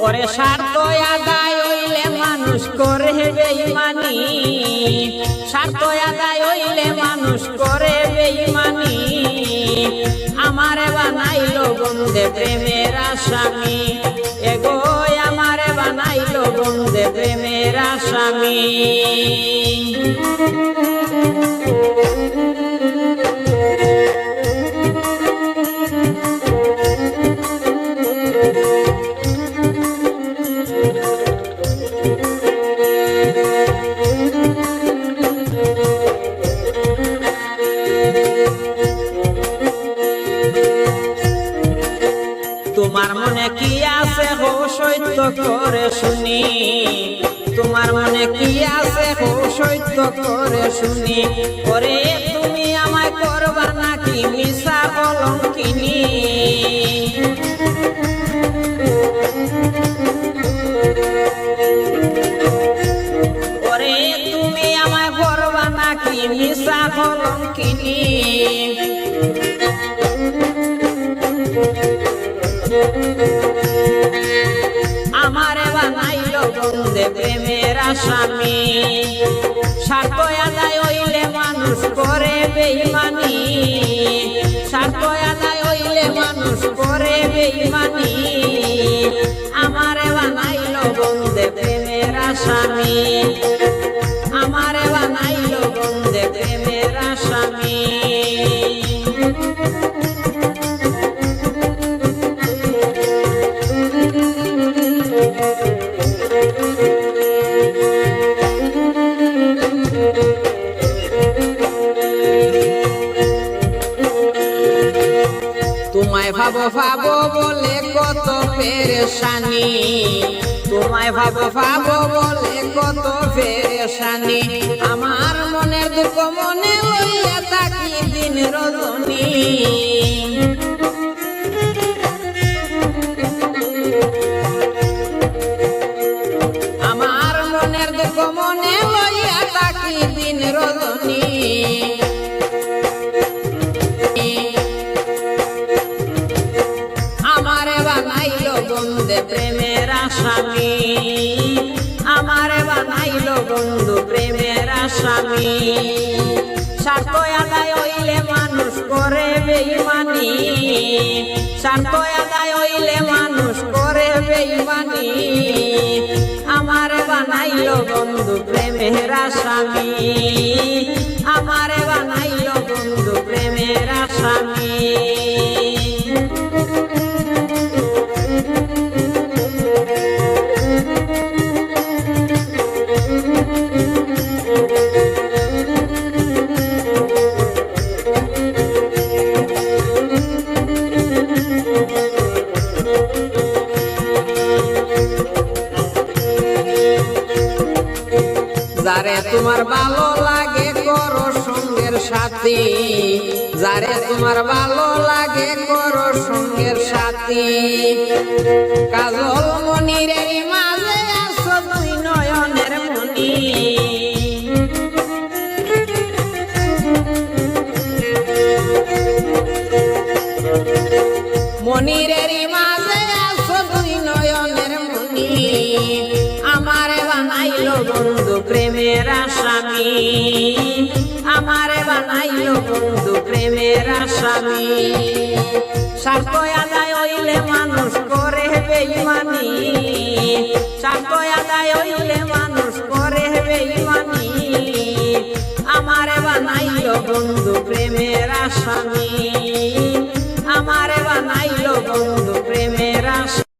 ওরে স্বার্থ আদায় হইলে মানুষ করে বেঈমানি, স্বার্থ আদায় হইলে মানুষ করে বেঈমানি। আমারে বানাইলো বন্দে প্রেমের আসামি, এগো আমারে বানাইলো বন্দে প্রেমের আসামি। তোমার মনে কি আছে হো সত্য করে শুনি, তোমার মনে কি আছে হো সত্য করে শুনি। ওরে তুমি আমায় করবা নাকি মিছা কলঙ্কিনী, ওরে তুমি আমায় করবা নাকি মিছা কলঙ্কিনী। আমারে বানাইলো বন্দে প্রেমের আসামি, স্বার্থ আদায় হইলে মানুষ করে বেঈমানি, স্বার্থ আদায় হইলে মানুষ করে বেঈমানি। আমারে বানাইলো বন্দে প্রেমের আসামি, আমারে বানাইলো বন্দে প্রেমের আসামি। তোমায় ভাবো ভাবো বলে কত পেরেশানি, তোমায় ভাবো ভাবো বলে কত পেরেশানি। আমার মনের দুঃখ মনে লইয়া থাকি দিন রজনী, আমার মনের দুঃখ মনে লইয়া থাকি দিন রজনী। আমারে বানাইলো বন্দে প্রেমের আসামি, আমারে বানাইলো বন্ধু প্রেমের আসামি। স্বার্থ আদায় হইলে মানুষ করে বেঈমানি, স্বার্থ আদায় হইলে মানুষ করে বেঈমানি। আমারে বানাইলো বন্ধু প্রেমের আসামি, আমারে বানাইলো বন্ধু প্রেমের আসামি। যারে তোমার ভালো লাগে করো সঙ্গের সাথী, যারে তোমার ভালো লাগে করো সঙ্গের সাথী। কাজল মনির মাঝে আছো দুই নয়নের মনি, মনিরের মাঝে আছো দুই নয়নের মনি। আমারে বানাইলো বন্ধু প্রেমের আসামি, আমারে বানাইলো বন্ধু প্রেমের আসামি। স্বার্থ আদায় হইলে মানুষ করে বেঈমানি, স্বার্থ আদায় হইলে মানুষ করে বেঈমানি। আমারে বানাইলো বন্ধু প্রেমের আসামি।